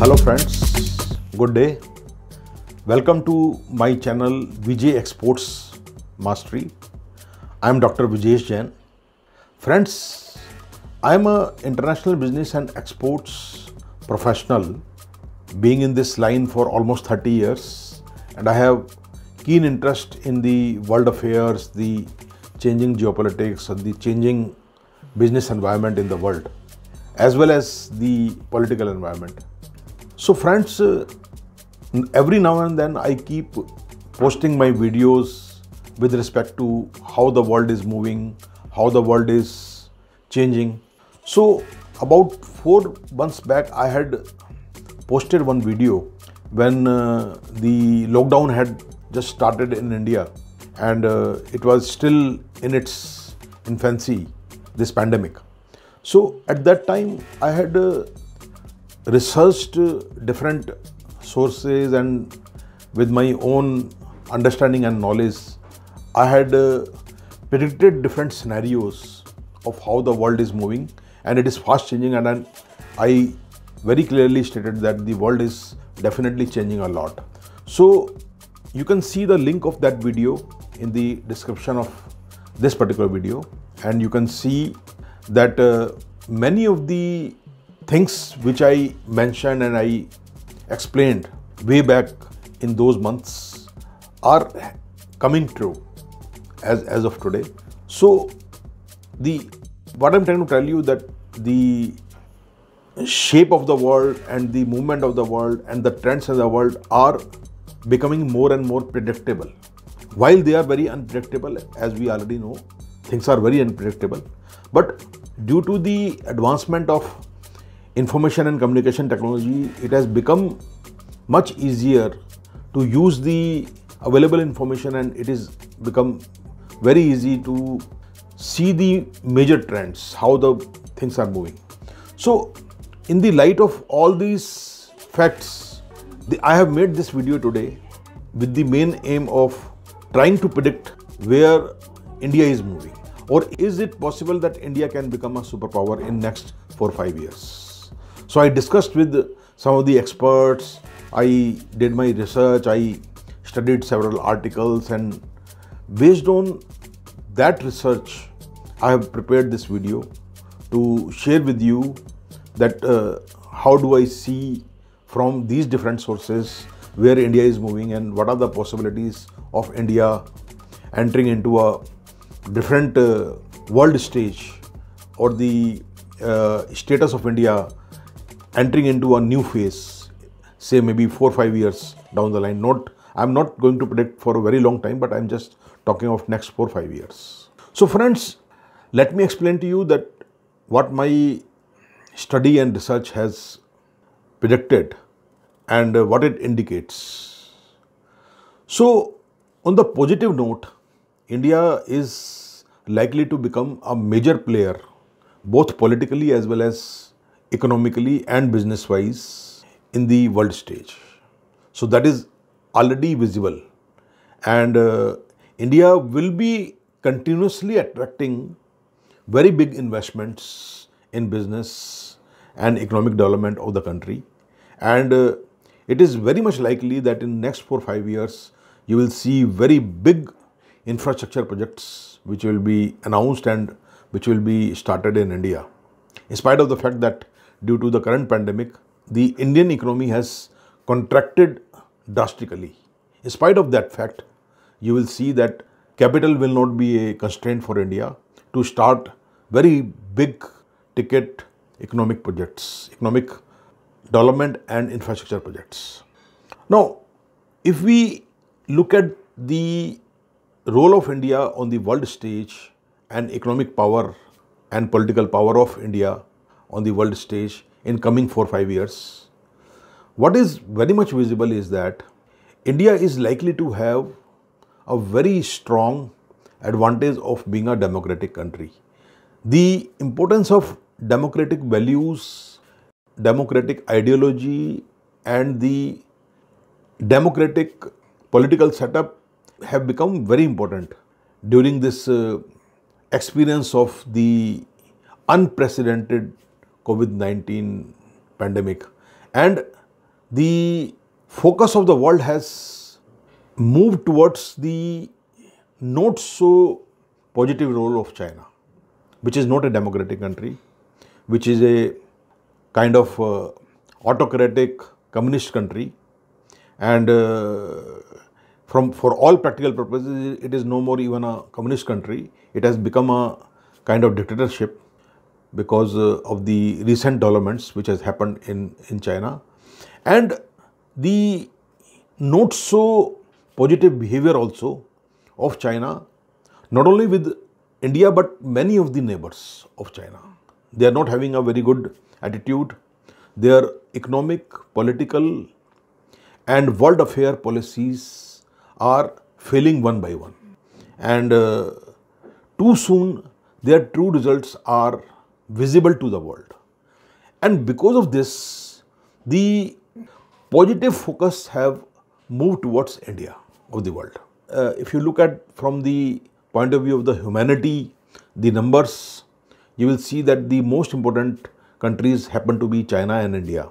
Hello friends, good day. Welcome to my channel Vijay Exports Mastery. I am Dr. Vijesh Jain. Friends, I am a international business and exports professional, being in this line for almost 30 years, and I have keen interest in the world affairs, the changing geopolitics and the changing business environment in the world, as well as the political environment. So friends, every now and then I keep posting my videos with respect to how the world is moving, how the world is changing. So about 4 months back, I had posted one video when the lockdown had just started in India, and it was still in its infancy, this pandemic. So at that time, I had researched different sources, and with my own understanding and knowledge, I had predicted different scenarios of how the world is moving, and it is fast changing, and then I very clearly stated that the world is definitely changing a lot. So you can see the link of that video in the description of this particular video, and you can see that many of the things which I mentioned and I explained way back in those months are coming true as of today. So what I'm trying to tell you, that the shape of the world and the movement of the world and the trends in the world are becoming more and more predictable. While they are very unpredictable, as we already know, things are very unpredictable, but due to the advancement of information and communication technology, it has become much easier to use the available information, and it is become very easy to see the major trends, how the things are moving. So in the light of all these facts, I have made this video today with the main aim of trying to predict where India is moving, or is it possible that India can become a superpower in next 4 or 5 years. So I discussed with some of the experts, I did my research, I studied several articles, and based on that research, I have prepared this video to share with you that how do I see from these different sources where India is moving, and what are the possibilities of India entering into a different world stage, or the status of India entering into a new phase, say maybe 4 or 5 years down the line. I'm not going to predict for a very long time, but I'm just talking of next 4 or 5 years. So friends, let me explain to you that what my study and research has predicted and what it indicates. So on the positive note, India is likely to become a major player, both politically as well as economically and business wise, in the world stage. So that is already visible, and India will be continuously attracting very big investments in business and economic development of the country, and it is very much likely that in next 4 or 5 years you will see very big infrastructure projects which will be announced and which will be started in India. In spite of the fact that due to the current pandemic, the Indian economy has contracted drastically. In spite of that fact, you will see that capital will not be a constraint for India to start very big ticket economic projects, economic development and infrastructure projects. Now, if we look at the role of India on the world stage and economic power and political power of India on the world stage in coming 4 or 5 years, what is very much visible is that India is likely to have a very strong advantage of being a democratic country. The importance of democratic values, democratic ideology, and the democratic political setup have become very important during this experience of the unprecedented COVID-19 pandemic. And the focus of the world has moved towards the not so positive role of China, which is not a democratic country, which is a kind of autocratic communist country, and for all practical purposes, it is no more even a communist country. It has become a kind of dictatorship because of the recent developments which has happened in China, and the not so positive behavior also of China, not only with India but many of the neighbors of China. They are not having a very good attitude. Their economic, political and world affair policies are failing one by one, and too soon their true results are visible to the world. And because of this, the positive focus have moved towards India of the world. If you look at from the point of view of the humanity, the numbers, you will see that the most important countries happen to be China and India.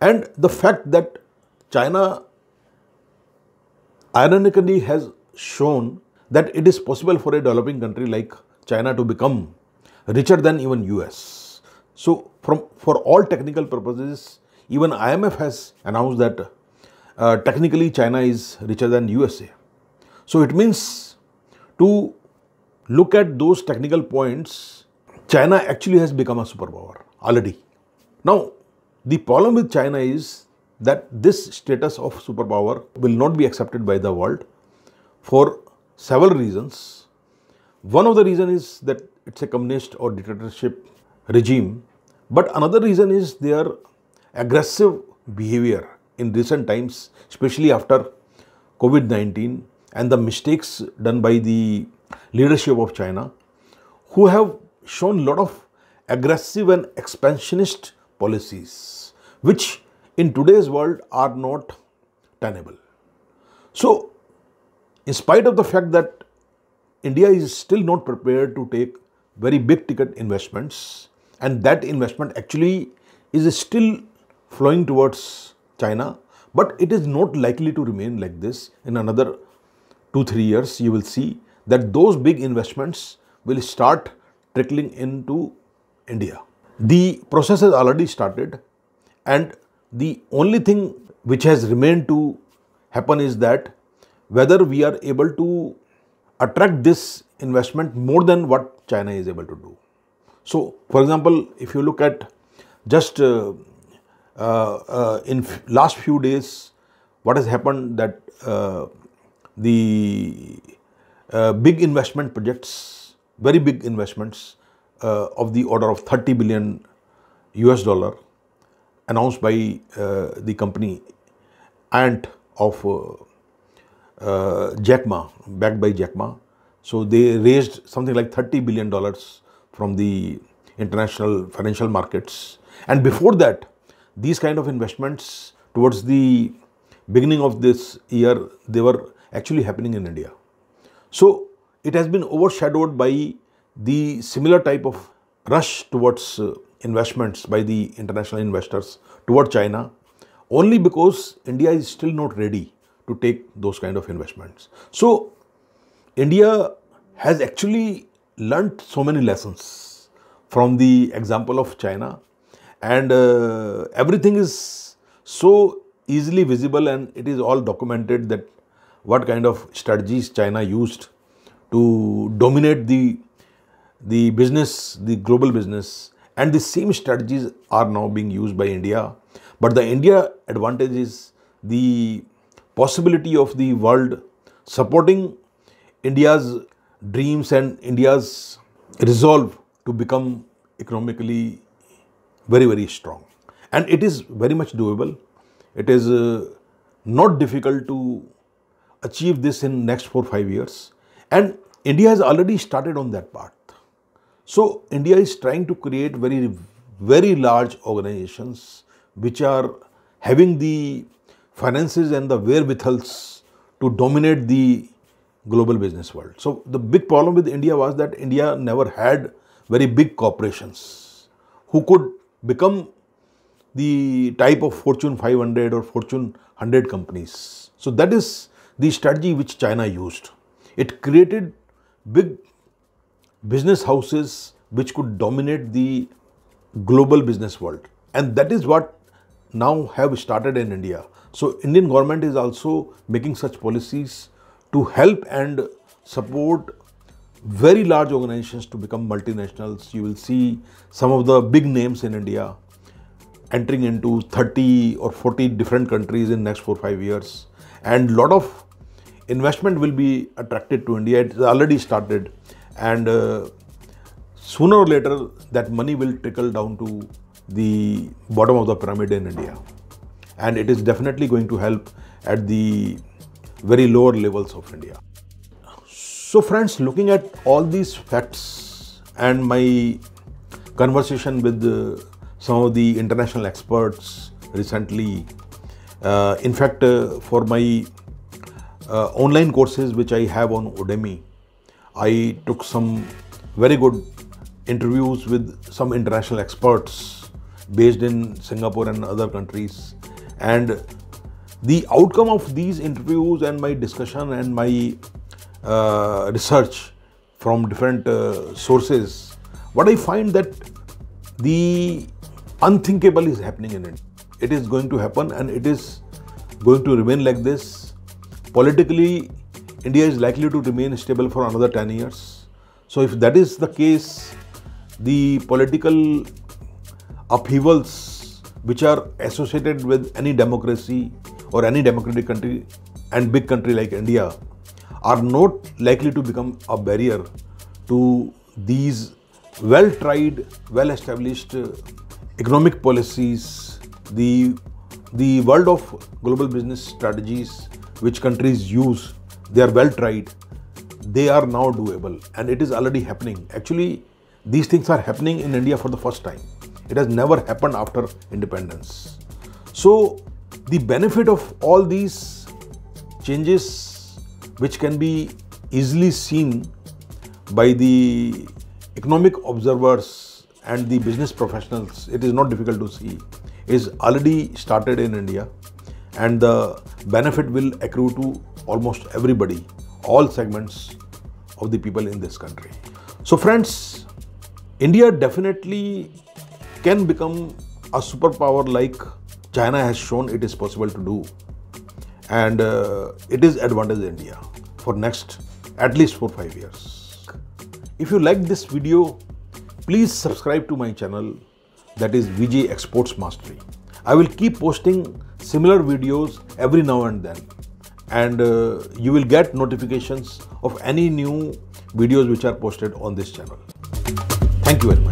And the fact that China ironically has shown that it is possible for a developing country like China to become richer than even US. So for all technical purposes, even IMF has announced that technically China is richer than USA. So it means, to look at those technical points, China actually has become a superpower already. Now, the problem with China is that this status of superpower will not be accepted by the world for several reasons. One of the reasons is that it's a communist or dictatorship regime, but another reason is their aggressive behavior in recent times, especially after COVID-19 and the mistakes done by the leadership of China, who have shown a lot of aggressive and expansionist policies, which in today's world are not tenable. So, in spite of the fact that India is still not prepared to take very big ticket investments, and that investment actually is still flowing towards China, but it is not likely to remain like this. In another 2-3 years, you will see that those big investments will start trickling into India. The process has already started, and the only thing which has remained to happen is that whether we are able to attract this investment more than what China is able to do. So, for example, if you look at just in last few days, what has happened, that the big investment projects, very big investments of the order of 30 billion US dollar announced by the company Ant of Jack Ma, backed by Jack Ma. So they raised something like $30 billion from the international financial markets. And before that, these kind of investments towards the beginning of this year, they were actually happening in India. So it has been overshadowed by the similar type of rush towards investments by the international investors toward China, only because India is still not ready to take those kind of investments. So India has actually learnt so many lessons from the example of China, and everything is so easily visible, and it is all documented that what kind of strategies China used to dominate the business, the global business, and the same strategies are now being used by India. But the India advantage is the possibility of the world supporting India's dreams and India's resolve to become economically very, very strong. And it is very much doable. It is not difficult to achieve this in next 4-5 years. And India has already started on that path. So India is trying to create very, very large organizations which are having the finances and the wherewithals to dominate the global business world. So the big problem with India was that India never had very big corporations who could become the type of Fortune 500 or Fortune 100 companies. So that is the strategy which China used. It created big business houses which could dominate the global business world. And that is what now have started in India. So Indian government is also making such policies to help and support very large organizations to become multinationals. You will see some of the big names in India entering into 30 or 40 different countries in next 4-5 years. And lot of investment will be attracted to India. It has already started. And sooner or later, that money will trickle down to the bottom of the pyramid in India. And it is definitely going to help at the very lower levels of India. So friends, looking at all these facts and my conversation with some of the international experts recently, in fact, for my online courses which I have on Udemy, I took some very good interviews with some international experts based in Singapore and other countries. And the outcome of these interviews and my discussion and my research from different sources, what I find that the unthinkable is happening in India. It is going to happen and it is going to remain like this. Politically, India is likely to remain stable for another 10 years. So if that is the case, the political upheavals which are associated with any democracy or any democratic country and big country like India are not likely to become a barrier to these well-tried, well-established economic policies, the world of global business strategies which countries use. They are well-tried. They are now doable and it is already happening. Actually, these things are happening in India for the first time. It has never happened after independence. So the benefit of all these changes, which can be easily seen by the economic observers and the business professionals, it is not difficult to see, is already started in India, and the benefit will accrue to almost everybody, all segments of the people in this country. So friends, India definitely can become a superpower like China has shown it is possible to do. And it is advantage India for next at least 4-5 years. If you like this video, please subscribe to my channel, that is VJ Exports Mastery. I will keep posting similar videos every now and then, and you will get notifications of any new videos which are posted on this channel. Thank you very much.